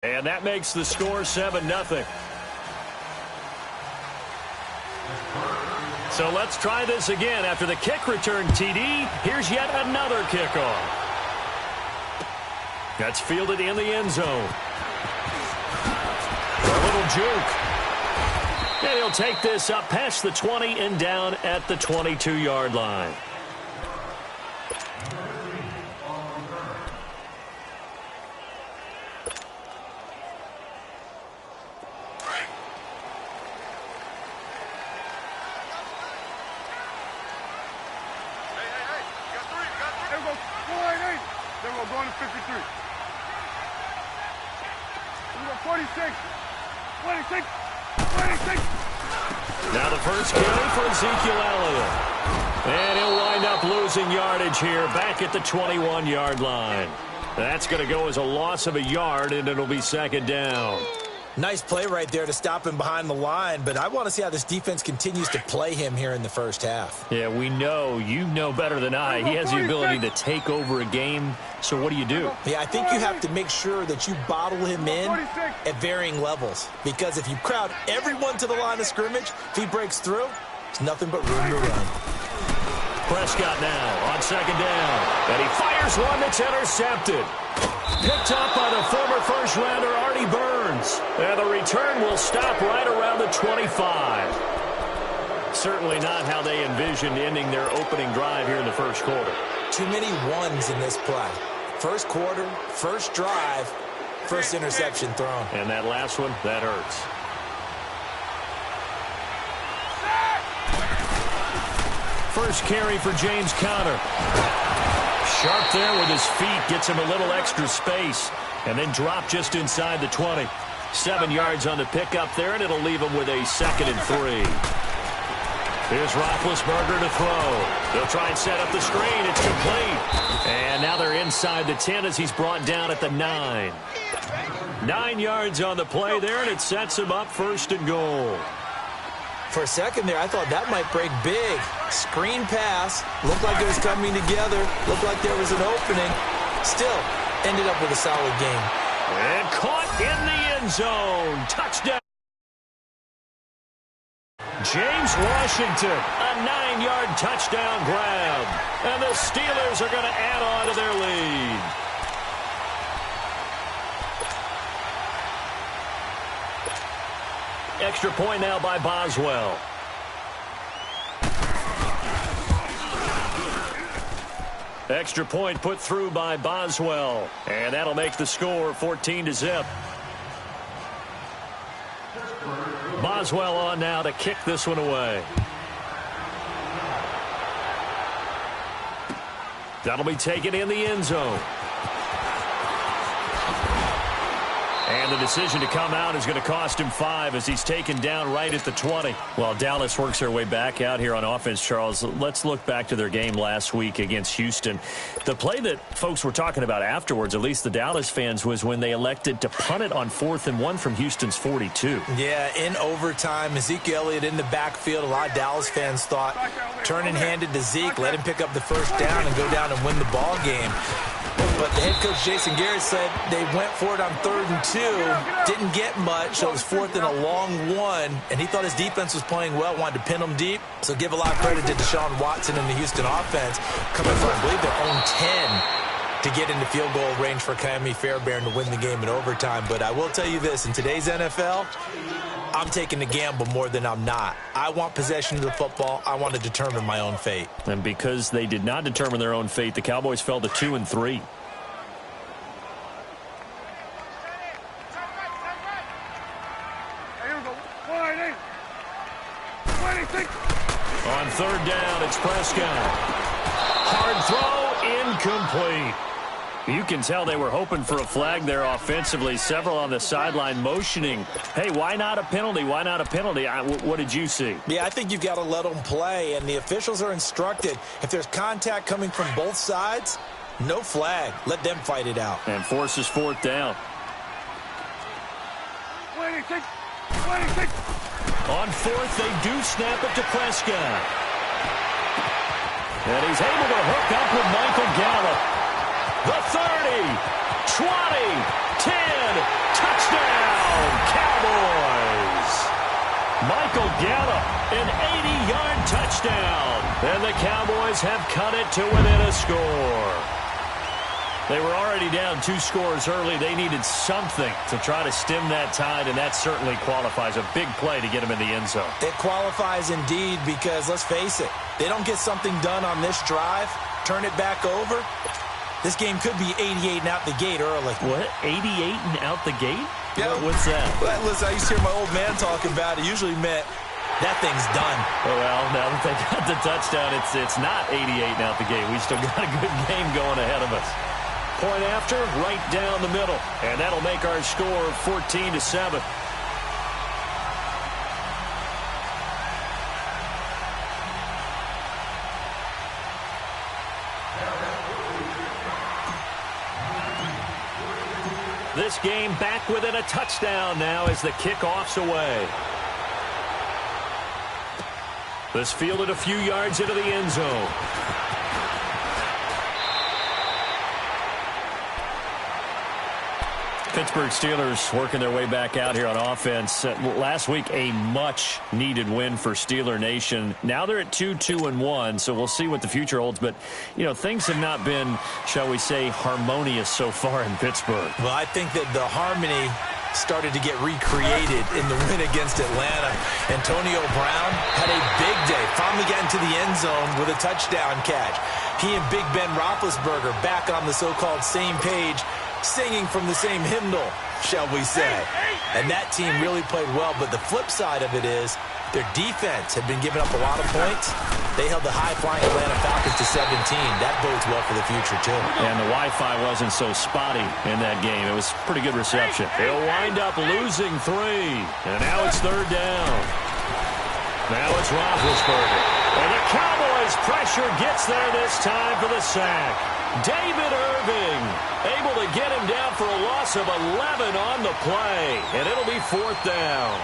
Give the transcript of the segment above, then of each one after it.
And that makes the score 7-0. So let's try this again. After the kick return TD, here's yet another kickoff. That's fielded in the end zone. A little juke. And he'll take this up past the 20 and down at the 22-yard line. Now the first carry for Ezekiel Elliott. And he'll wind up losing yardage here back at the 21-yard line. That's going to go as a loss of a yard, and it'll be second down. Nice play right there to stop him behind the line, but I want to see how this defense continues to play him here in the first half. Yeah, we know. You know better than I. He has the ability to take over a game, so what do you do? Yeah, I think you have to make sure that you bottle him in at varying levels, because if you crowd everyone to the line of scrimmage, if he breaks through, there's nothing but room to run. Prescott now on second down, and he fires one that's intercepted. Picked up by the former first-rounder Artie Burns. And the return will stop right around the 25. Certainly not how they envisioned ending their opening drive here in the first quarter. Too many ones in this play. First quarter, first drive, first interception thrown. And that last one, that hurts. First carry for James Conner. Sharp there with his feet, gets him a little extra space, and then drop just inside the 20. 7 yards on the pickup there, and it'll leave him with a 2nd and 3. Here's Roethlisberger to throw. They'll try and set up the screen. It's complete. And now they're inside the 10 as he's brought down at the 9. 9 yards on the play there, and it sets him up 1st and goal. For a second there, I thought that might break big. Screen pass. Looked like it was coming together. Looked like there was an opening. Still, ended up with a solid game. And caught in the end zone. Touchdown. James Washington, a 9-yard touchdown grab. And the Steelers are going to add on to their lead. Extra point now by Boswell. Extra point put through by Boswell. And that'll make the score 14-0. Boswell on now to kick this one away. That'll be taken in the end zone. And the decision to come out is going to cost him 5 as he's taken down right at the 20. While Dallas works their way back out here on offense, Charles, let's look back to their game last week against Houston. The play that folks were talking about afterwards, at least the Dallas fans, was when they elected to punt it on 4th and 1 from Houston's 42. Yeah, in overtime, Ezekiel Elliott in the backfield. A lot of Dallas fans thought turn and hand it to Zeke, let him pick up the first down and go down and win the ball game. But the head coach, Jason Garrett, said they went for it on 3rd and 2, didn't get much, so it was 4th and a long 1, and he thought his defense was playing well, wanted to pin them deep. So give a lot of credit to Deshaun Watson and the Houston offense, coming from, I believe, their own 10 to get into field goal range for Kaimi Fairbairn to win the game in overtime. But I will tell you this, in today's NFL, I'm taking the gamble more than I'm not. I want possession of the football. I want to determine my own fate. And because they did not determine their own fate, the Cowboys fell to 2 and 3. On 3rd down, it's Prescott. Hard throw, incomplete. You can tell they were hoping for a flag there offensively. Several on the sideline motioning, hey, why not a penalty? Why not a penalty? What did you see? Yeah, I think you've got to let them play, and the officials are instructed. If there's contact coming from both sides, no flag. Let them fight it out. And forces 4th down. 26. On 4th, they do snap it to Prescott. And he's able to hook up with Michael Gallup. The 30, 20, 10, touchdown, Cowboys! Michael Gallup, an 80-yard touchdown. And the Cowboys have cut it to within a score. They were already down 2 scores early. They needed something to try to stem that tide, and that certainly qualifies. A big play to get them in the end zone. It qualifies indeed because, let's face it, they don't get something done on this drive, turn it back over, this game could be 88 and out the gate early. What? 88 and out the gate? Yeah. What's that? Well, listen, I used to hear my old man talk about it. Usually meant that thing's done. Well, now that they got the touchdown, it's not 88 and out the gate. We still got a good game going ahead of us. Point after, right down the middle. And that'll make our score 14-7. This game back within a touchdown now as the kickoff's away. This fielded a few yards into the end zone. Pittsburgh Steelers working their way back out here on offense. Last week, a much-needed win for Steeler Nation. Now they're at 2-2-1, so we'll see what the future holds. But, you know, things have not been, shall we say, harmonious so far in Pittsburgh. Well, I think that the harmony started to get recreated in the win against Atlanta. Antonio Brown had a big day, finally got into the end zone with a touchdown catch. He and Big Ben Roethlisberger back on the so-called same page, singing from the same hymnal, shall we say. And that team really played well, but the flip side of it is their defense had been giving up a lot of points. They held the high-flying Atlanta Falcons to 17. That bodes well for the future, too. And the Wi-Fi wasn't so spotty in that game. It was pretty good reception. They'll wind up losing 3. And now it's 3rd down. Now it's Roethlisberger. And the Cowboys' pressure gets there this time for the sack. David Irving able to get him down for a loss of 11 on the play. And it'll be 4th down.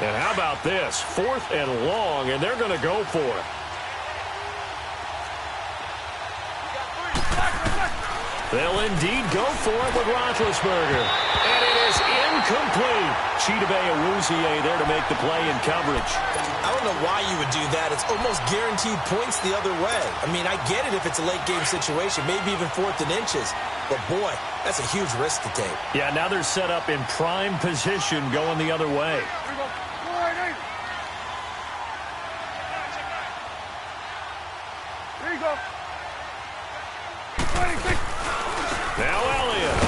And how about this? 4th and long, and they're going to go for it. They'll indeed go for it with Roethlisberger. And it is incomplete. Chidobe Awuzie there to make the play in coverage. I don't know why you would do that. It's almost guaranteed points the other way. I mean, I get it if it's a late-game situation, maybe even 4th and inches. But, boy, that's a huge risk to take. Yeah, now they're set up in prime position going the other way. There you go. Now Elliott.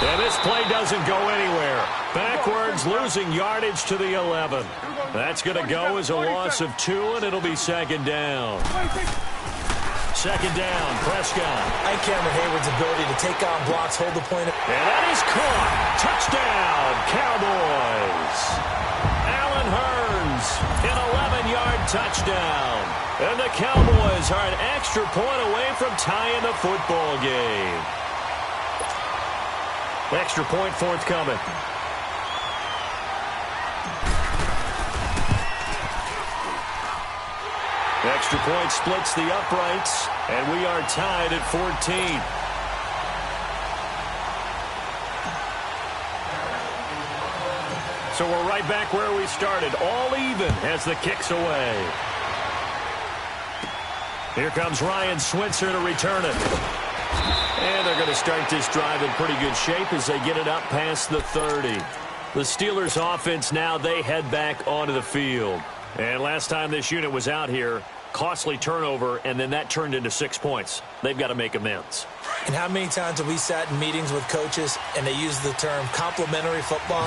And this play doesn't go anywhere. Backwards, losing yardage to the 11. That's going to go as a loss of 2, and it'll be 2nd down. 2nd down, Prescott. I like Cameron Hayward's ability to take on blocks, hold the point. And that is caught. Touchdown, Cowboys. Allen Hurns, an 11-yard touchdown. And the Cowboys are an extra point away from tying the football game. Extra point forthcoming. Extra point splits the uprights, and we are tied at 14. So we're right back where we started, all even as the kick's away. Here comes Ryan Switzer to return it. And they're going to start this drive in pretty good shape as they get it up past the 30. The Steelers offense now, they head back onto the field. And last time this unit was out here, costly turnover, and then that turned into 6 points. They've got to make amends. And how many times have we sat in meetings with coaches and they use the term complementary football?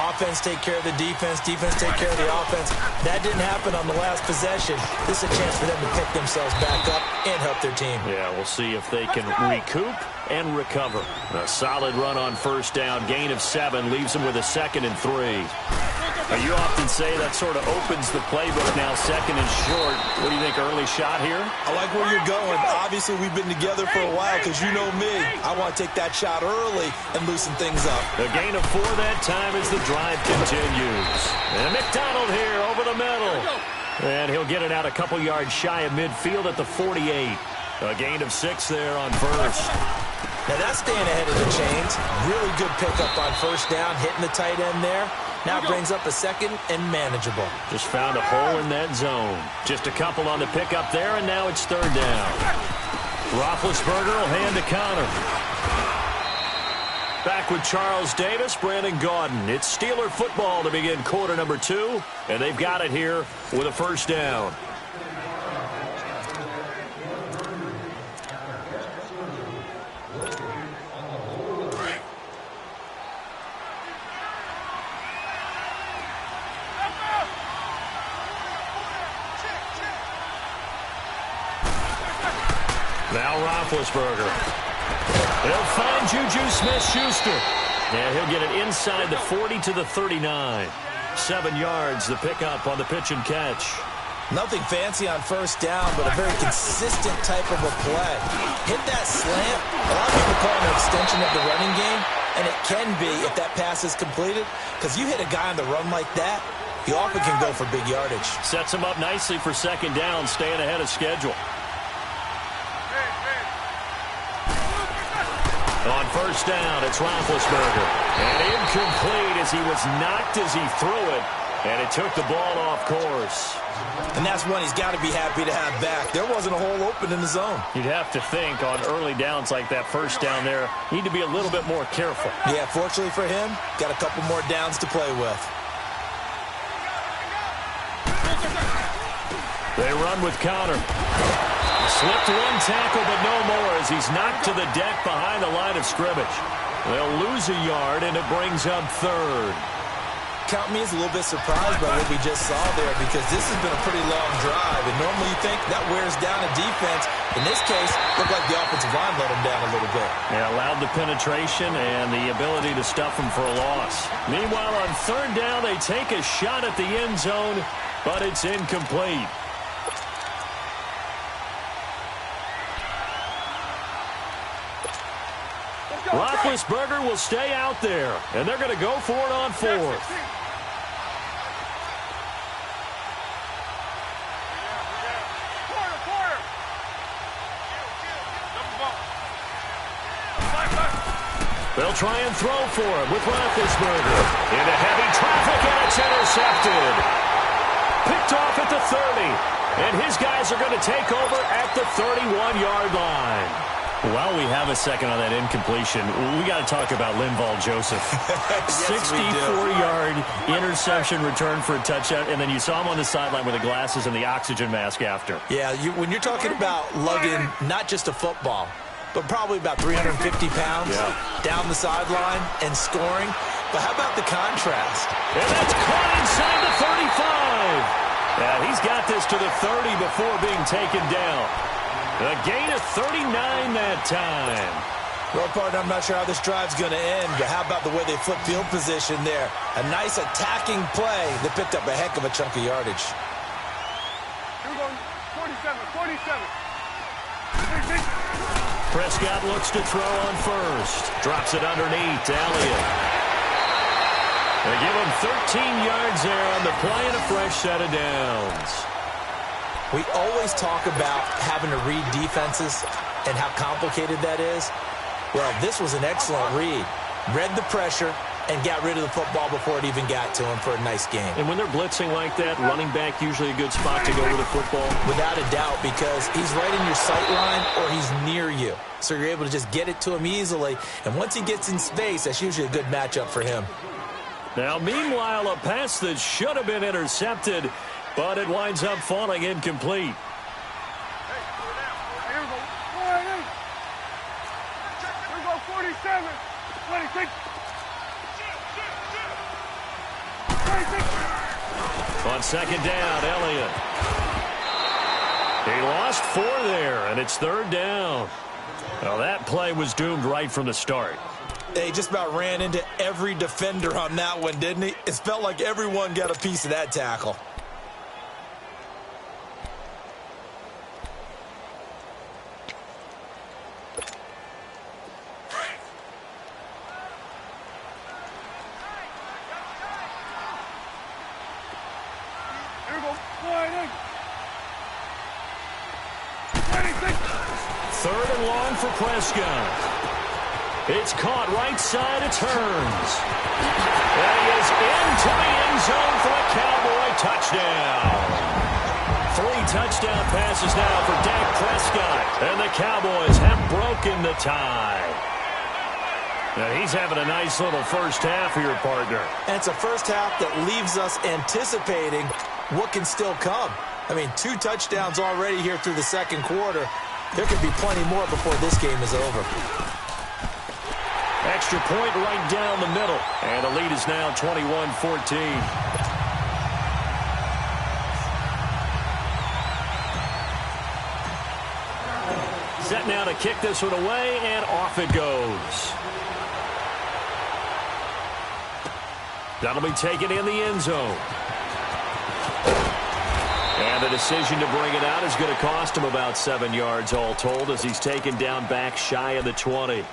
Offense take care of the defense, defense take care of the offense. That didn't happen on the last possession. This is a chance for them to pick themselves back up and help their team. Yeah, we'll see if they can recoup and recover. A solid run on 1st down, gain of 7, leaves them with a 2nd and 3. You often say that sort of opens the playbook now, second and short. What do you think, early shot here? I like where you're going. Obviously, we've been together for a while because you know me. I want to take that shot early and loosen things up. The gain of 4 that time as the drive continues. And McDonald here over the middle. And he'll get it out a couple yards shy of midfield at the 48. A gain of 6 there on first. Now that's staying ahead of the chains. Really good pickup on first down, hitting the tight end there. Now brings up a second and manageable. Just found a hole in that zone. Just a couple on the pickup there, and now it's third down. Roethlisberger will hand to Connor. Back with Charles Davis, Brandon Gaudin. It's Steeler football to begin quarter number 2, and they've got it here with a first down. Now Roethlisberger. He'll find Juju Smith-Schuster. And he'll get it inside the 40 to the 39. 7 yards, the pickup on the pitch and catch. Nothing fancy on first down, but a very consistent type of a play. Hit that slant. A lot of people call it an extension of the running game, and it can be if that pass is completed, because you hit a guy on the run like that, you often can go for big yardage. Sets him up nicely for second down, staying ahead of schedule. On first down, it's Roethlisberger. And incomplete as he was knocked as he threw it. And it took the ball off course. And that's one he's got to be happy to have back. There wasn't a hole open in the zone. You'd have to think on early downs like that first down there, need to be a little bit more careful. Yeah, fortunately for him, got a couple more downs to play with. They run with Connor. Slipped one tackle, but no more as he's knocked to the deck behind the line of scrimmage. They'll lose a yard, and it brings up third. Count me as a little bit surprised by what we just saw there, because this has been a pretty long drive, and normally you think that wears down a defense. In this case, looked like the offensive line let him down a little bit. Yeah, allowed the penetration and the ability to stuff him for a loss. Meanwhile, on third down, they take a shot at the end zone, but it's incomplete. Roethlisberger will stay out there, and they're going to go for it on fourth. They'll try and throw for him with Roethlisberger. Into heavy traffic, and it's intercepted. Picked off at the 30, and his guys are going to take over at the 31-yard line. While we have a second on that incompletion, we got to talk about Linval Joseph. Yes, 64-yard interception return for a touchdown, and then you saw him on the sideline with the glasses and the oxygen mask after. Yeah, when you're talking about lugging not just a football, but probably about 350 pounds down the sideline and scoring. But how about the contrast? And that's caught inside the 35. Yeah, he's got this to the 30 before being taken down. A gain of 39 that time. Well, partner, I'm not sure how this drive's going to end, but how about the way they flip field position there? A nice attacking play that picked up a heck of a chunk of yardage. Here we go, 47. Prescott looks to throw on first. Drops it underneath to Elliott. They give him 13 yards there on the play and a fresh set of downs. We always talk about having to read defenses and how complicated that is. Well, this was an excellent read. Read the pressure and got rid of the football before it even got to him for a nice game. And when they're blitzing like that, running back usually a good spot to go with the football? Without a doubt, because he's right in your sight line or he's near you. So you're able to just get it to him easily. And once he gets in space, that's usually a good matchup for him. Now, meanwhile, a pass that should have been intercepted, but it winds up falling incomplete. Here we go, 47. 26. On second down, Elliott. He lost 4 there, and it's third down. Well, that play was doomed right from the start. He just about ran into every defender on that one, didn't he? It felt like everyone got a piece of that tackle. Here we go. Wide in. 26. Third and long for Prescott. It's caught right side, it turns. And he is into the end zone for a Cowboy touchdown. 3 touchdown passes now for Dak Prescott. And the Cowboys have broken the tie. Now he's having a nice little first half here, partner. And it's a first half that leaves us anticipating what can still come. I mean, 2 touchdowns already here through the second quarter. There could be plenty more before this game is over. Extra point right down the middle. And the lead is now 21-14. Set now to kick this one away, and off it goes. That'll be taken in the end zone. And the decision to bring it out is going to cost him about 7 yards all told as he's taken down back shy of the 20.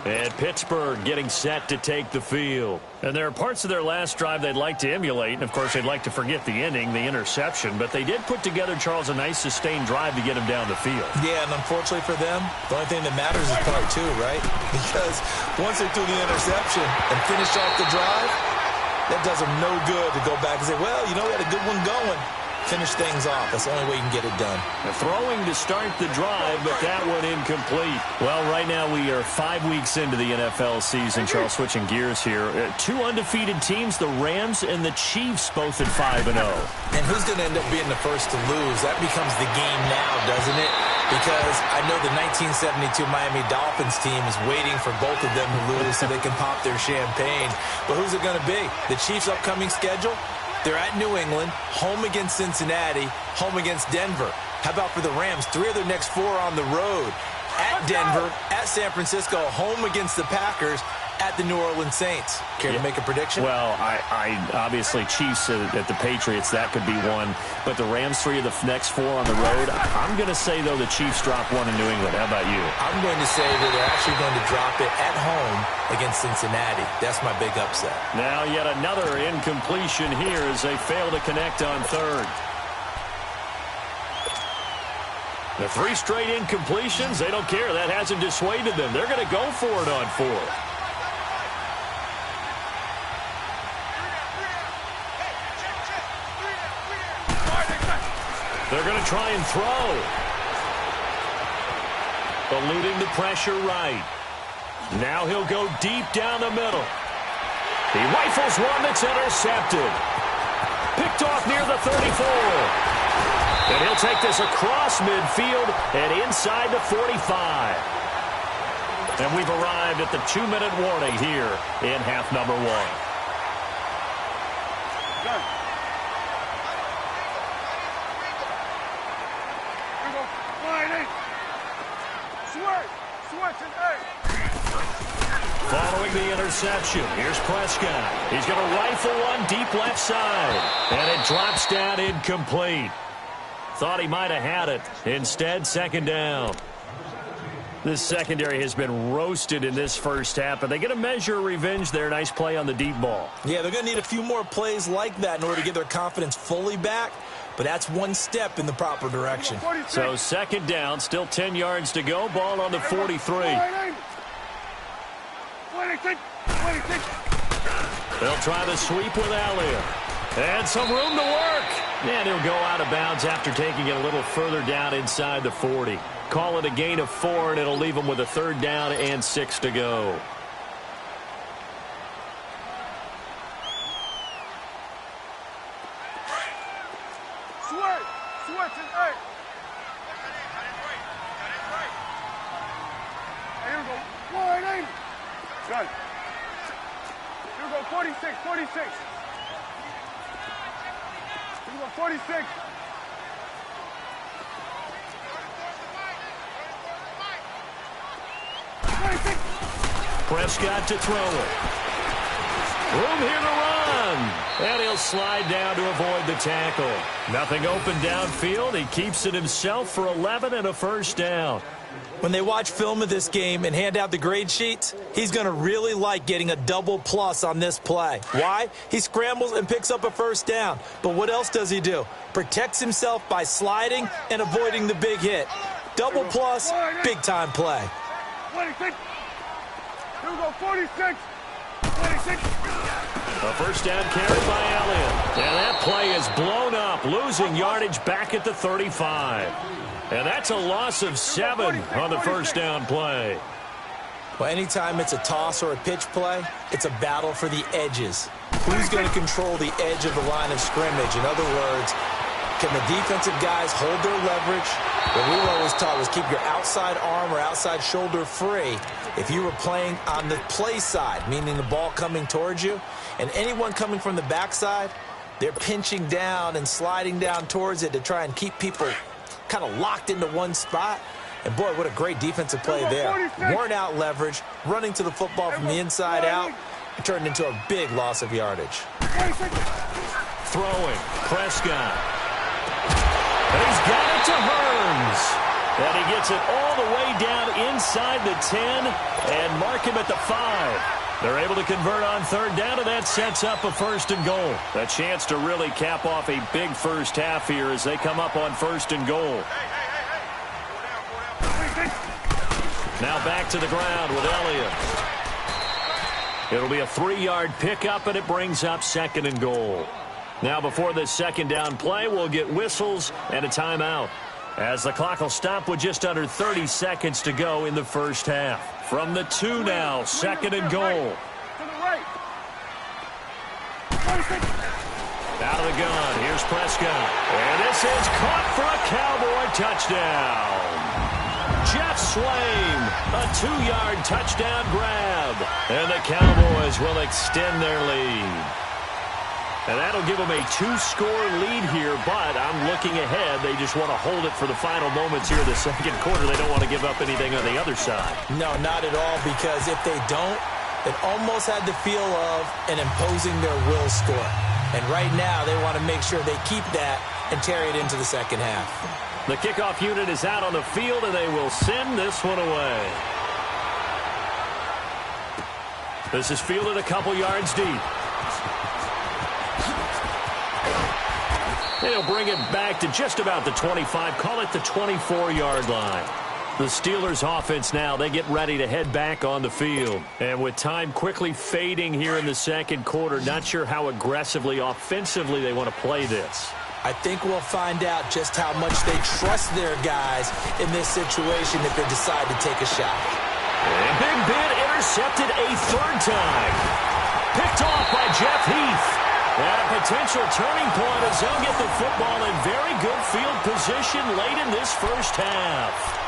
And Pittsburgh getting set to take the field. And there are parts of their last drive they'd like to emulate. And, of course, they'd like to forget the ending, the interception. But they did put together, Charles, a nice sustained drive to get him down the field. Yeah, and unfortunately for them, the only thing that matters is part 2, right? Because once they threw the interception and finished off the drive, that does them no good to go back and say, well, you know, we had a good one going. Finish things off. That's the only way you can get it done. Throwing to start the drive, but that one incomplete. Well, right now we are 5 weeks into the NFL season. Charles, switching gears here. 2 undefeated teams, the Rams and the Chiefs, both at 5-0. And who's going to end up being the first to lose? That becomes the game now, doesn't it? Because I know the 1972 Miami Dolphins team is waiting for both of them to lose so they can pop their champagne. But who's it going to be? The Chiefs' upcoming schedule? They're at New England, home against Cincinnati, home against Denver. How about for the Rams? 3 of their next 4 on the road. At Denver, at San Francisco, home against the Packers, at the New Orleans Saints. Care to make a prediction? Well, I obviously Chiefs at the Patriots, that could be one. But the Rams, 3 of the next 4 on the road. I'm going to say, though, the Chiefs drop 1 in New England. How about you? I'm going to say that they're actually going to drop it at home against Cincinnati. That's my big upset. Now yet another incompletion here as they fail to connect on third. The 3 straight incompletions, they don't care. That hasn't dissuaded them. They're going to go for it on 4th. They're going to try and throw. Eluding the pressure right. Now he'll go deep down the middle. He rifles one that's intercepted. Picked off near the 34. And he'll take this across midfield and inside the 45. And we've arrived at the 2-minute warning here in half number 1. Done. Here we go. Wide 8. Switch and 8. Following the interception, here's Prescott. He's going to rifle one deep left side. And it drops down incomplete. Thought he might have had it. Instead, second down. This secondary has been roasted in this first half, but they get a measure of revenge there. Nice play on the deep ball. Yeah, they're going to need a few more plays like that in order to get their confidence fully back, but that's one step in the proper direction. So second down, still 10 yards to go. Ball on the 43. They'll try the sweep with Elliott. And some room to work. And he'll go out of bounds after taking it a little further down inside the 40. Call it a gain of 4, and it'll leave him with a 3rd down and 6 to go. Switch and 8. Here we go. Wide 8. Done. Here we go. 46. 46. Here we go. 46. Prescott to throw it. Room here to run. And he'll slide down to avoid the tackle. Nothing open downfield. He keeps it himself for 11 and a first down. When they watch film of this game and hand out the grade sheets, he's going to really like getting a double plus on this play. Why? He scrambles and picks up a first down. But what else does he do? Protects himself by sliding and avoiding the big hit. Double plus, big-time play. 26. Here we go, 46. 26. A first down carry by Elliott. And that play is blown up, losing yardage back at the 35. And that's a loss of 7 on the first down play. Well, anytime it's a toss or a pitch play, it's a battle for the edges. Who's going to control the edge of the line of scrimmage? In other words, can the defensive guys hold their leverage? What we were always taught was keep your outside arm or outside shoulder free if you were playing on the play side, meaning the ball coming towards you. And anyone coming from the backside, they're pinching down and sliding down towards it to try and keep people kind of locked into one spot. And boy, what a great defensive play there. Worn out leverage, running to the football from the inside out, and turned into a big loss of yardage. Throwing, Prescott. And he's got it to Hearns. And he gets it all the way down inside the 10 and mark him at the 5. They're able to convert on third down, and that sets up a first and goal. A chance to really cap off a big first half here as they come up on first and goal. Now back to the ground with Elliott. It'll be a 3-yard pickup, and it brings up second and goal. Now before this second down play, we'll get whistles and a timeout, as the clock will stop with just under 30 seconds to go in the first half. From the 2 now, second and goal. To the right. 26. Out of the gun, here's Prescott. And this is caught for a Cowboy touchdown. Jeff Swaim, a 2-yard touchdown grab. And the Cowboys will extend their lead. And that'll give them a 2-score lead here, but I'm looking ahead. They just want to hold it for the final moments here in the second quarter. They don't want to give up anything on the other side. No, not at all, because if they don't, it almost had the feel of an imposing their will score. And right now, they want to make sure they keep that and carry it into the second half. The kickoff unit is out on the field, and they will send this one away. This is fielded a couple yards deep. They'll bring it back to just about the 25, call it the 24-yard line. The Steelers offense now, they get ready to head back on the field. And with time quickly fading here in the second quarter, not sure how aggressively, offensively they want to play this. I think we'll find out just how much they trust their guys in this situation if they decide to take a shot. And Big Ben intercepted a third time. Picked off by Jeff Heath. And a potential turning point as they'll get the football in very good field position late in this first half.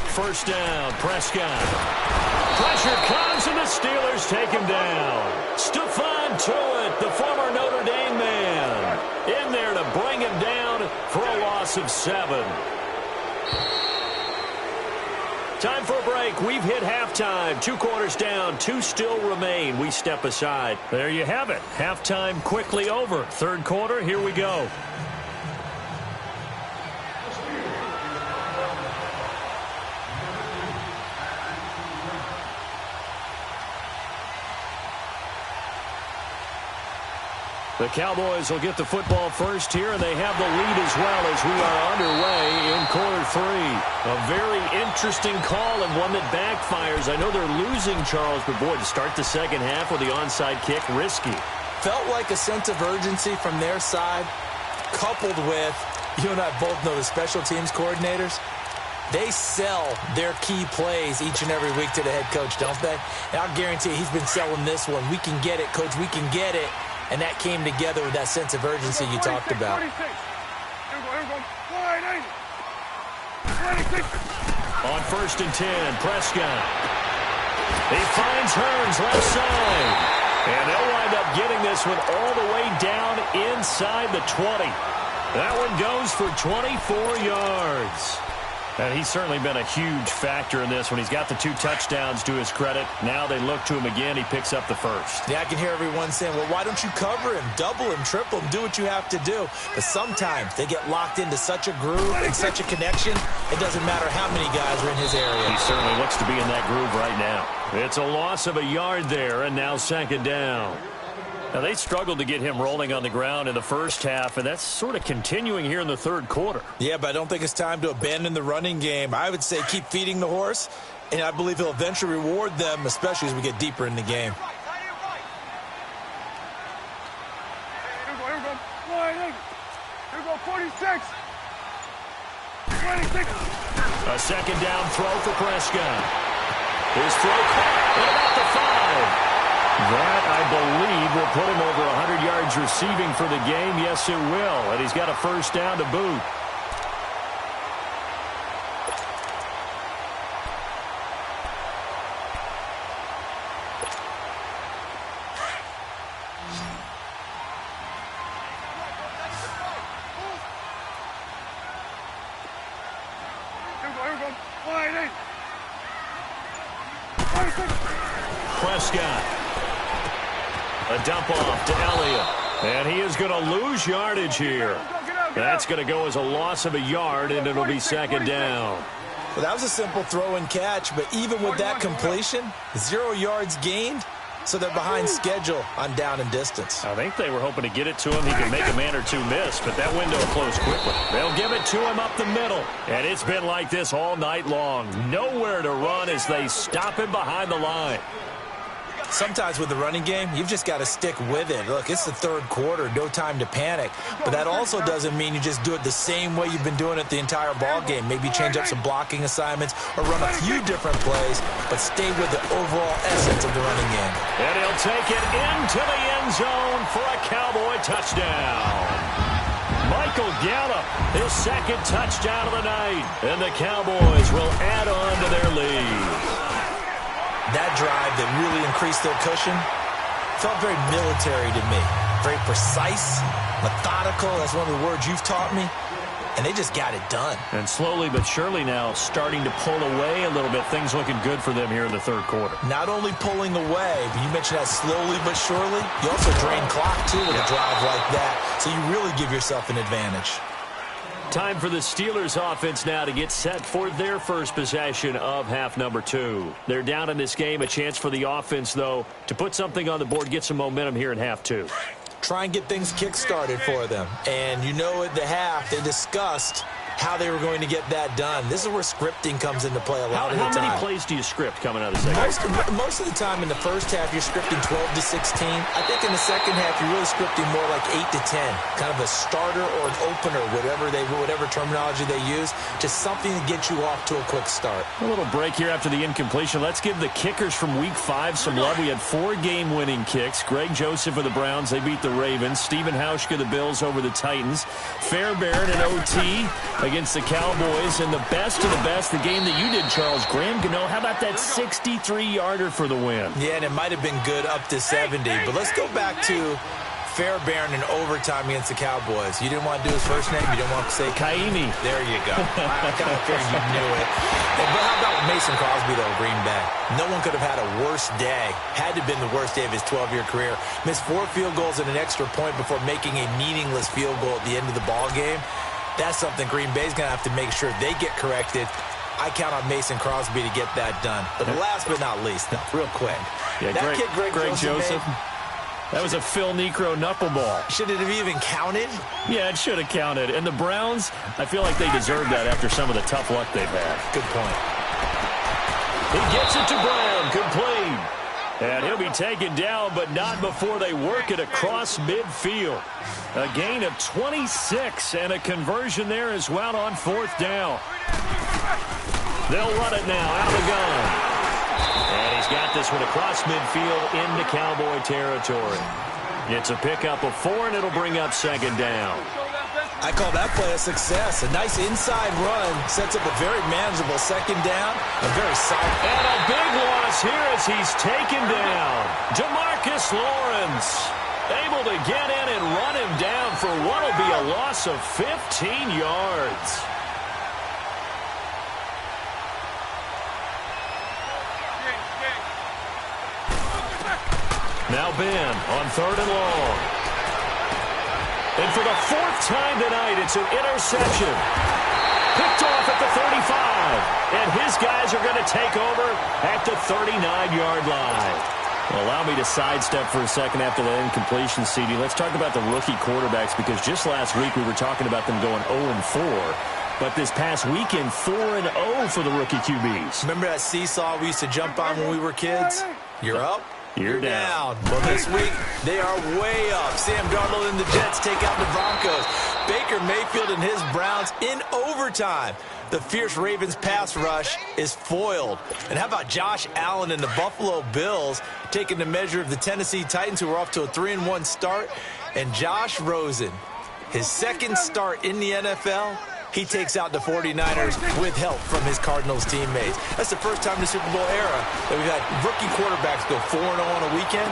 First down, Prescott. Pressure comes, and the Steelers take him down. Stephon Tuitt, the former Notre Dame man, in there to bring him down for a loss of 7. Time for a break. We've hit halftime. 2 quarters down, 2 still remain. We step aside. There you have it. Halftime quickly over. Third quarter, here we go. The Cowboys will get the football first here, and they have the lead as well as we are underway in quarter 3. A very interesting call and one that backfires. I know they're losing, Charles, but boy, to start the second half with the onside kick, risky. Felt like a sense of urgency from their side, coupled with, you and I both know the special teams coordinators. They sell their key plays each and every week to the head coach, don't they? And I'll guarantee you he's been selling this one. We can get it, coach, we can get it. And that came together with that sense of urgency you talked about. 26. Here we go. 26. On 1st and 10, Prescott. He finds Hearns left side. And they'll wind up getting this one all the way down inside the 20. That one goes for 24 yards. And he's certainly been a huge factor in this when he's got the 2 touchdowns to his credit. Now they look to him again. He picks up the first. Yeah, I can hear everyone saying, well, why don't you cover him, double him, triple him, do what you have to do. But sometimes they get locked into such a groove and such a connection, it doesn't matter how many guys are in his area. He certainly looks to be in that groove right now. It's a loss of a yard there, and now 2nd down. Now, they struggled to get him rolling on the ground in the first half, and that's sort of continuing here in the 3rd quarter. Yeah, but I don't think it's time to abandon the running game. I would say keep feeding the horse, and I believe he'll eventually reward them, especially as we get deeper in the game. Here we go. Here we go, 46. 26. A 2nd down throw for Prescott. His throw caught at about the 5. That, I believe, will put him over 100 yards receiving for the game. Yes, it will. And he's got a 1st down to boot. Here we go. 26. Prescott. A dump off to Elliott. And he is going to lose yardage here. That's going to go as a loss of a yard, and it'll be 2nd down. Well, that was a simple throw and catch, but even with that completion, 0 yards gained, so they're behind schedule on down and distance. I think they were hoping to get it to him. He could make a man or 2 miss, but that window closed quickly. They'll give it to him up the middle, and it's been like this all night long. Nowhere to run as they stop him behind the line. Sometimes with the running game, you've just got to stick with it. Look, it's the 3rd quarter, no time to panic. But that also doesn't mean you just do it the same way you've been doing it the entire ball game. Maybe change up some blocking assignments or run a few different plays, but stay with the overall essence of the running game. And he'll take it into the end zone for a Cowboy touchdown. Michael Gallup, his 2nd touchdown of the night. And the Cowboys will add on to their lead. That drive that really increased their cushion felt very military to me. Very precise, methodical. That's one of the words you've taught me. And they just got it done. And slowly but surely now starting to pull away a little bit. Things looking good for them here in the 3rd quarter. Not only pulling away, but you mentioned that slowly but surely. You also drain clock, too, with a drive like that. So you really give yourself an advantage. Time for the Steelers offense now to get set for their first possession of half number 2. They're down in this game. A chance for the offense, though, to put something on the board, get some momentum here in half 2. Try and get things kick-started for them. And you know at the half they discussed how they were going to get that done. This is where scripting comes into play a lot of the time. How many plays do you script coming out of the second half? Most of the time in the first half, you're scripting 12 to 16. I think in the second half, you're really scripting more like 8 to 10. Kind of a starter or an opener, whatever terminology they use. Just something to get you off to a quick start. A little break here after the incompletion. Let's give the kickers from Week 5 some love. We had 4 game-winning kicks. Greg Joseph of the Browns, they beat the Ravens. Stephen Hauschka, the Bills, over the Titans. Fairbairn and OT against the Cowboys. And the best of the best, the game that you did, Charles, Graham Gano. How about that 63-yarder for the win? Yeah, and it might have been good up to 70. But let's go back to Fairbairn in overtime against the Cowboys. You didn't want to do his first name? You didn't want to say Kaimi. There you go. I kind of figured you knew it. But how about Mason Crosby, though, Green Bay? No one could have had a worse day. Had to have been the worst day of his 12-year career. Missed 4 field goals and an extra point before making a meaningless field goal at the end of the ball game. That's something Green Bay's going to have to make sure they get corrected. I count on Mason Crosby to get that done. But last but not least, real quick. Yeah, that kid Greg Joseph that was a Phil Necro knuckleball. Should it have even counted? Yeah, it should have counted. And the Browns, I feel like they deserve that after some of the tough luck they've had. Good point. He gets it to Brown, complete. And he'll be taken down, but not before they work it across midfield. A gain of 26 and a conversion there as well on 4th down. They'll run it now out of the gun. And he's got this one across midfield into Cowboy territory. It's a pickup of 4, and it'll bring up 2nd down. I call that play a success. A nice inside run sets up a very manageable second down. A very solid. And a big loss here as he's taken down. DeMarcus Lawrence able to get in and run him down for what will be a loss of 15 yards. Now Ben on 3rd and long. And for the 4th time tonight, it's an interception. Picked off at the 35. And his guys are going to take over at the 39-yard line. Allow me to sidestep for a second after that incompletion, CD. Let's talk about the rookie quarterbacks, because just last week we were talking about them going 0-4. But this past weekend, 4-0 for the rookie QBs. Remember that seesaw we used to jump on when we were kids? You're up. You're down. Well, this week, they are way up. Sam Darnold and the Jets take out the Broncos. Baker Mayfield and his Browns in overtime. The fierce Ravens pass rush is foiled. And how about Josh Allen and the Buffalo Bills taking the measure of the Tennessee Titans, who are off to a 3-1 start? And Josh Rosen, his second start in the NFL, he takes out the 49ers with help from his Cardinals teammates. That's the first time in the Super Bowl era that we've had rookie quarterbacks go 4-0 on a weekend.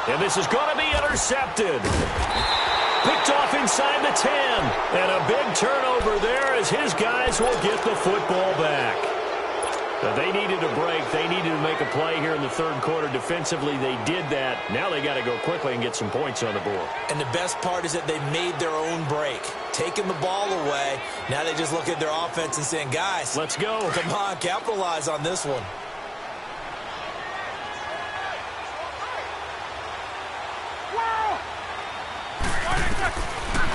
And this is going to be intercepted. Picked off inside the 10. And a big turnover there as his guys will get the football back. But they needed a break. They needed to make a play here in the 3rd quarter. Defensively, they did that. Now they got to go quickly and get some points on the board. And the best part is that they made their own break. Taking the ball away. Now they just look at their offense and saying, guys, let's go. Come on, capitalize on this one.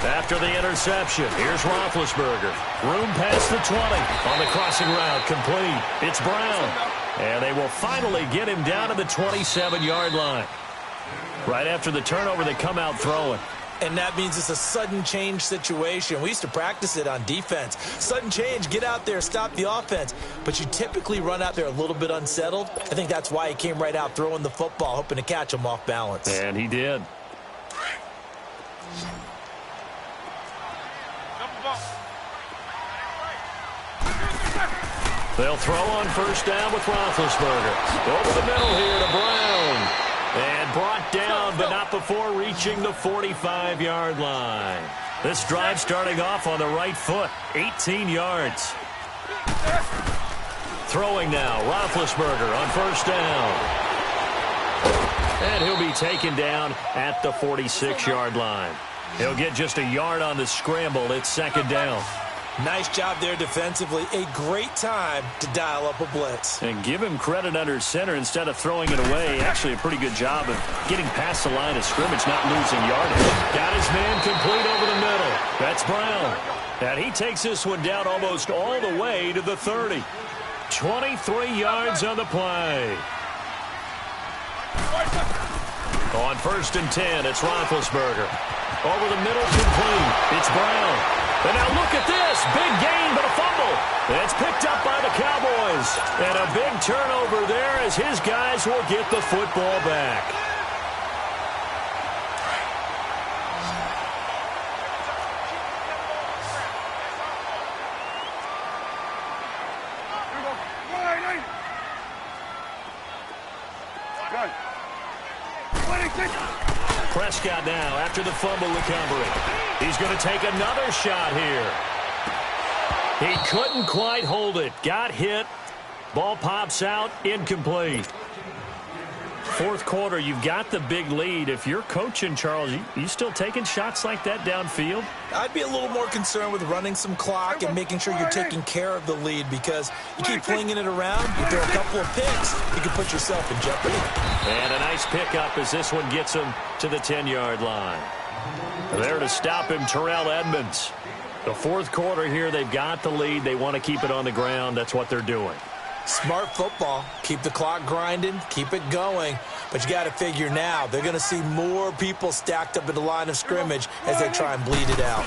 After the interception, here's Roethlisberger. Room past the 20 on the crossing route, complete. It's Brown. And they will finally get him down to the 27-yard line. Right after the turnover, they come out throwing. And that means it's a sudden change situation. We used to practice it on defense. Sudden change, get out there, stop the offense. But you typically run out there a little bit unsettled. I think that's why he came right out throwing the football, hoping to catch him off balance. And he did. They'll throw on 1st down with Roethlisberger. Over the middle here to Brown. And brought down, but not before reaching the 45-yard line. This drive starting off on the right foot. 18 yards. Throwing now, Roethlisberger on 1st down. And he'll be taken down at the 46-yard line. He'll get just a yard on the scramble. It's 2nd down. Nice job there defensively. A great time to dial up a blitz. And give him credit under center instead of throwing it away. Actually a pretty good job of getting past the line of scrimmage, not losing yardage. Got his man complete over the middle. That's Brown. And he takes this one down almost all the way to the 30. 23 yards on the play. On 1st and 10, it's Roethlisberger. Over the middle, complete. It's Brown. And now look at this. Big gain, but a fumble. It's picked up by the Cowboys. And a big turnover there as his guys will get the football back. Prescott now after the fumble recovery. He's going to take another shot here. He couldn't quite hold it. Got hit. Ball pops out. Incomplete. 4th quarter, you've got the big lead. If you're coaching, Charles, you still taking shots like that downfield? I'd be a little more concerned with running some clock and making sure you're taking care of the lead, because you keep flinging it around, you throw a couple of picks, you can put yourself in jeopardy. And a nice pickup as this one gets him to the 10-yard line. There to stop him, Terrell Edmonds. The 4th quarter here, they've got the lead. They want to keep it on the ground. That's what they're doing. Smart football. Keep the clock grinding. Keep it going. But you got to figure now, they're going to see more people stacked up at the line of scrimmage as they try and bleed it out.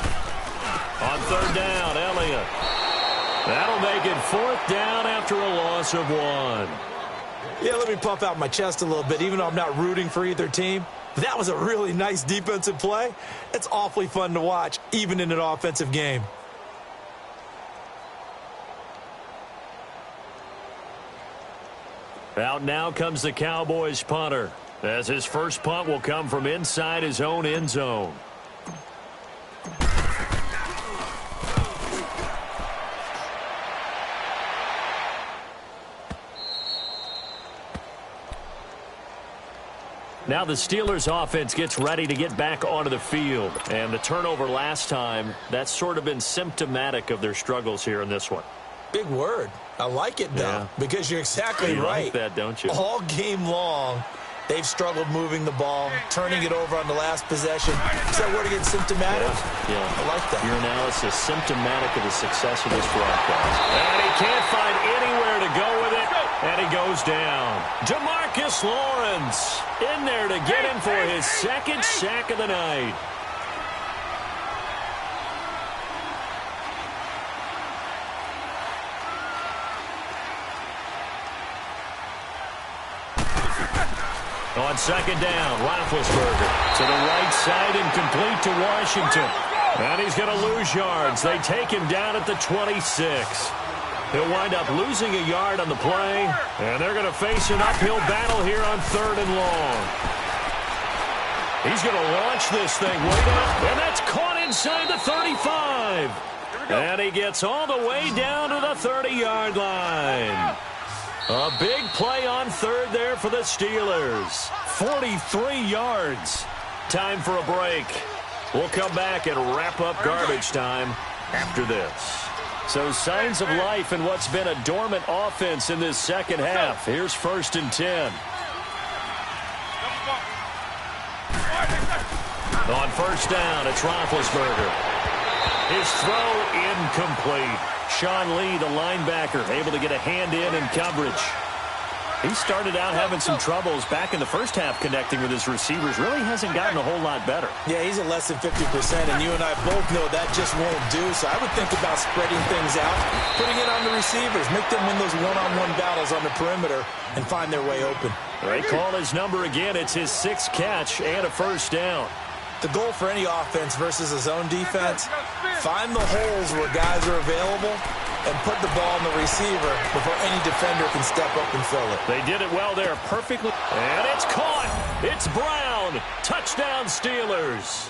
On 3rd down, Elliott. That'll make it 4th down after a loss of 1. Yeah, let me puff out my chest a little bit, even though I'm not rooting for either team. That was a really nice defensive play. It's awfully fun to watch, even in an offensive game. Out now comes the Cowboys punter, as his first punt will come from inside his own end zone. Now the Steelers offense gets ready to get back onto the field. And the turnover last time, that's sort of been symptomatic of their struggles here in this one. Big word. I like it, though, because you're exactly right. You like that, don't you? All game long, they've struggled moving the ball, turning it over on the last possession. Is that word again, symptomatic? Yeah. I like that. Your analysis, symptomatic of the success of this broadcast. And he can't find anywhere to go with it, and he goes down. Demarcus Lawrence in there to get him for his second sack of the night. On second down, Roethlisberger to the right side and complete to Washington. And he's going to lose yards. They take him down at the 26. He'll wind up losing a yard on the play, and they're going to face an uphill battle here on 3rd and long. He's going to launch this thing way down, and that's caught inside the 35. And he gets all the way down to the 30-yard line. A big play on 3rd there for the Steelers. 43 yards. Time for a break. We'll come back and wrap up garbage time after this. So signs of life in what's been a dormant offense in this second half. Here's 1st and 10. On 1st down, it's Roethlisberger. His throw incomplete. Sean Lee, the linebacker, able to get a hand in coverage. He started out having some troubles back in the first half connecting with his receivers. Really hasn't gotten a whole lot better. Yeah, he's at less than 50%, and you and I both know that just won't do. So I would think about spreading things out, putting it on the receivers, make them win those one-on-one battles on the perimeter and find their way open. They call his number again. It's his 6th catch and a 1st down. The goal for any offense versus a zone defense, find the holes where guys are available and put the ball in the receiver before any defender can step up and fill it. They did it well there, perfectly. And it's caught. It's Brown. Touchdown, Steelers.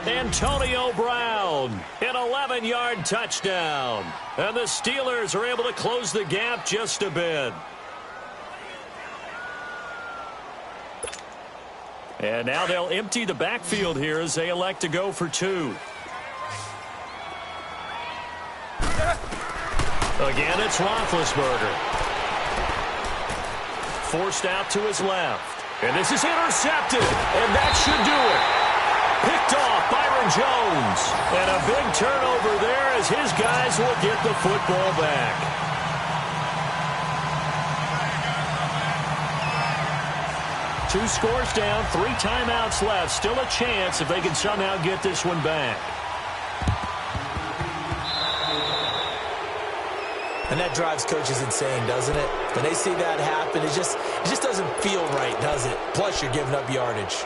Antonio Brown, an 11-yard touchdown. And the Steelers are able to close the gap just a bit. And now they'll empty the backfield here as they elect to go for 2. Again, it's Roethlisberger. Forced out to his left. And this is intercepted. And that should do it. Picked off Byron Jones. And a big turnover there as his guys will get the football back. Two scores down, 3 timeouts left. Still a chance if they can somehow get this one back. And that drives coaches insane, doesn't it? When they see that happen, it just doesn't feel right, does it? Plus, you're giving up yardage.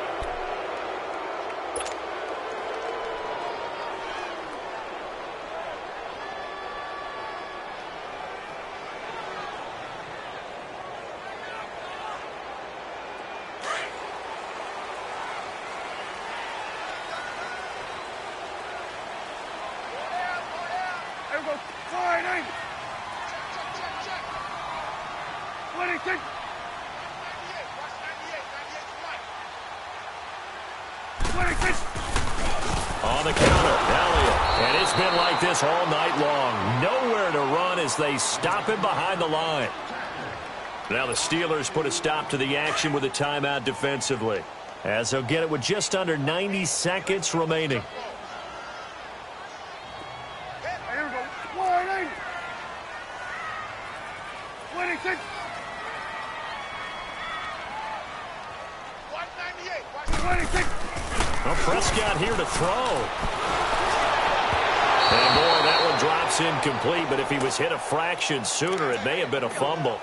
On the counter, Elliott. And it's been like this all night long. Nowhere to run as they stop him behind the line. Now the Steelers put a stop to the action with a timeout defensively, as they'll get it with just under 90 seconds remaining. Here we go. 180. 26. 198. 26. Well, Prescott here to throw. And boy, that one drops incomplete, but if he was hit a fraction sooner, it may have been a fumble.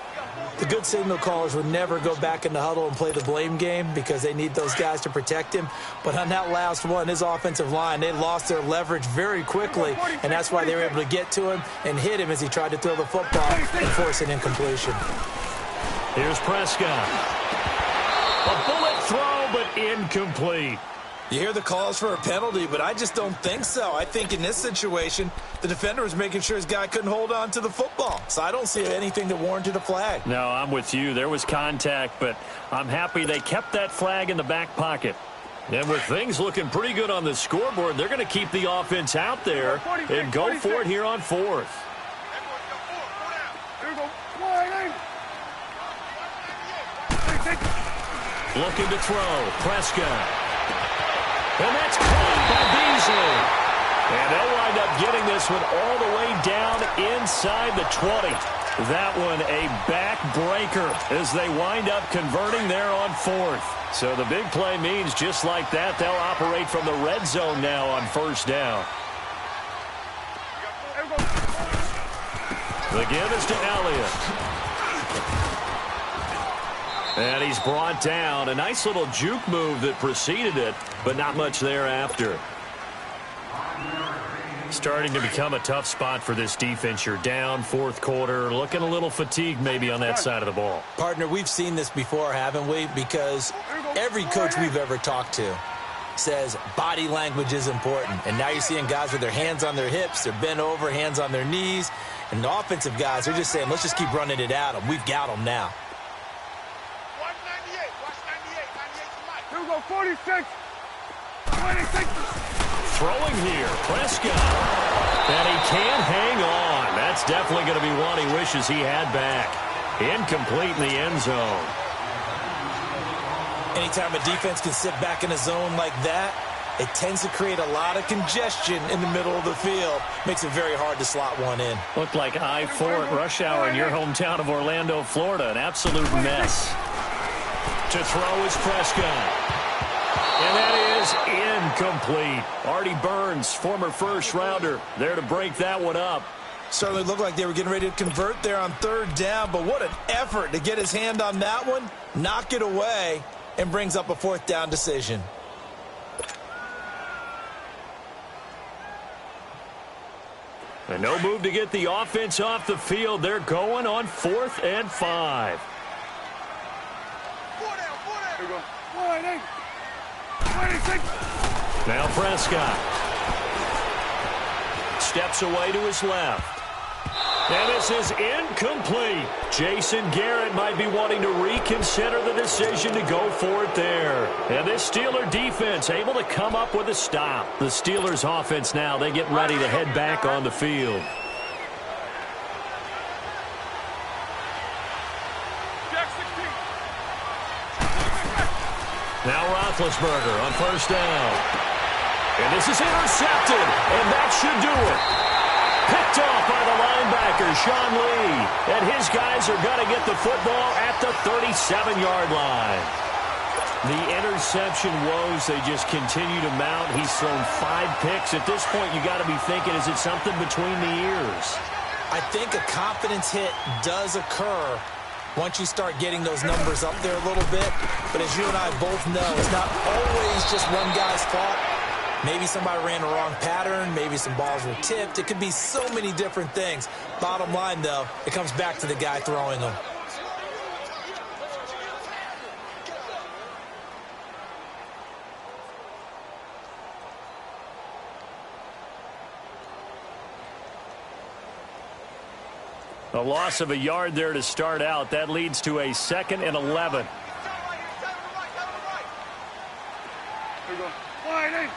The good signal callers would never go back in the huddle and play the blame game because they need those guys to protect him. But on that last one, his offensive line, they lost their leverage very quickly, and that's why they were able to get to him and hit him as he tried to throw the football and force an incompletion. Here's Prescott. A bullet throw, but incomplete. You hear the calls for a penalty, but I just don't think so. I think in this situation, the defender was making sure his guy couldn't hold on to the football. So I don't see anything that warranted a flag. No, I'm with you. There was contact, but I'm happy they kept that flag in the back pocket. And with things looking pretty good on the scoreboard, they're going to keep the offense out there and go for it here on fourth. Looking to throw. Prescott. And that's caught by Beasley. And they'll wind up getting this one all the way down inside the 20. That one a backbreaker as they wind up converting there on fourth. So the big play means just like that, they'll operate from the red zone now on first down. The give is to Elliott. And he's brought down. A nice little juke move that preceded it, but not much thereafter. Starting to become a tough spot for this defense. You're down fourth quarter, looking a little fatigued maybe on that side of the ball. Partner, we've seen this before, haven't we? Because every coach we've ever talked to says body language is important. And now you're seeing guys with their hands on their hips, they're bent over, hands on their knees. And the offensive guys are just saying, let's just keep running it at them. We've got them now. 46, 26. Throwing here, Prescott. And he can't hang on. That's definitely going to be one he wishes he had back. Incomplete in the end zone. Anytime a defense can sit back in a zone like that, it tends to create a lot of congestion in the middle of the field. Makes it very hard to slot one in. Looked like I-4 at rush hour in your hometown of Orlando, Florida. An absolute mess. To throw is Prescott. And that is incomplete. Artie Burns, former first-rounder, there to break that one up. Certainly looked like they were getting ready to convert there on third down, but what an effort to get his hand on that one, knock it away, and brings up a fourth down decision. And no move to get the offense off the field. They're going on 4th and 5. Here we go. 26. Now Prescott. Steps away to his left. And this is incomplete. Jason Garrett might be wanting to reconsider the decision to go for it there. And this Steeler defense able to come up with a stop. The Steelers offense now, they get ready to head back on the field. Now Roethlisberger on first down. And this is intercepted, and that should do it. Picked off by the linebacker, Sean Lee. And his guys are going to get the football at the 37-yard line. The interception woes, they just continue to mount. He's thrown 5 picks. At this point, you got to be thinking, is it something between the ears? I think a confidence hit does occur once you start getting those numbers up there a little bit. But as you and I both know, it's not always just one guy's fault. Maybe somebody ran the wrong pattern. Maybe some balls were tipped. It could be so many different things. Bottom line, though, it comes back to the guy throwing them. A loss of a yard there to start out. That leads to a 2nd and 11. Here we go. 48. Here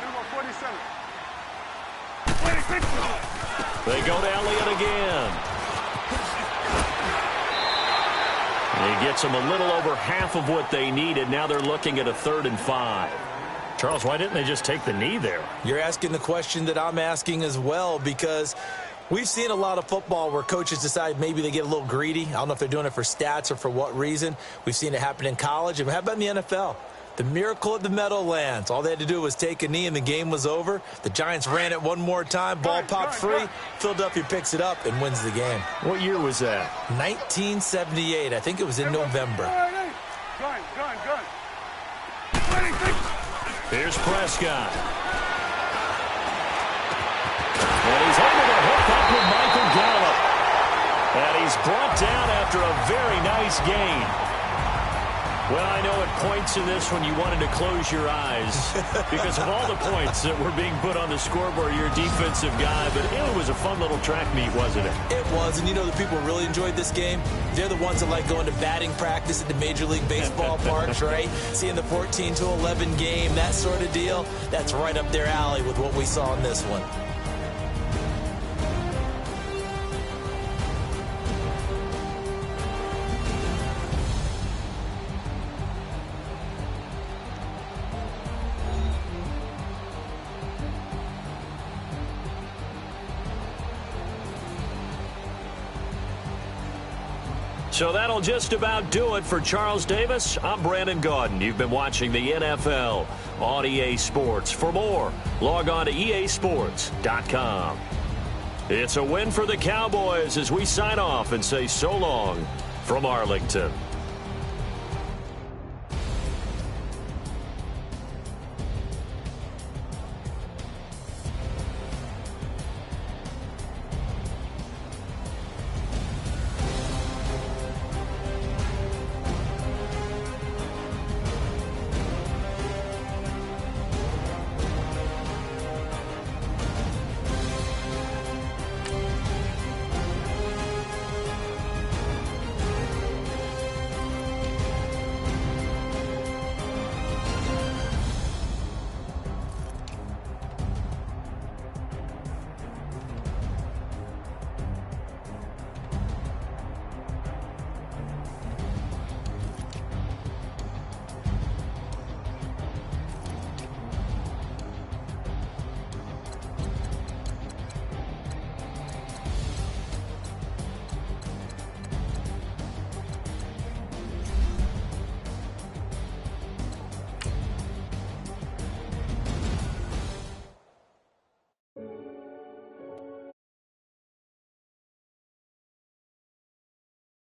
we go. 47. 26. They go to Elliott again. And he gets them a little over half of what they needed. Now they're looking at a 3rd and 5. Charles, why didn't they just take the knee there? You're asking the question that I'm asking as well, because we've seen a lot of football where coaches decide maybe they get a little greedy. I don't know if they're doing it for stats or for what reason. We've seen it happen in college. And how about in the NFL? The miracle of the Meadowlands. All they had to do was take a knee and the game was over. The Giants ran it one more time. Ball popped free. Philadelphia picks it up and wins the game. What year was that? 1978. I think it was in November. Gun. Here's Prescott. And he's able to hook up with Michael Gallup. And he's brought down after a very nice gain. Well, I know at points in this when you wanted to close your eyes because of all the points that were being put on the scoreboard. You're a defensive guy, but it was a fun little track meet, wasn't it? It was, and you know the people who really enjoyed this game? They're the ones that like going to batting practice at the Major League Baseball parks, right? Seeing the 14-11 game, that sort of deal. That's right up their alley with what we saw in this one. So that'll just about do it for Charles Davis. I'm Brandon Gaudin. You've been watching the NFL on EA Sports. For more, log on to easports.com. It's a win for the Cowboys as we sign off and say so long from Arlington.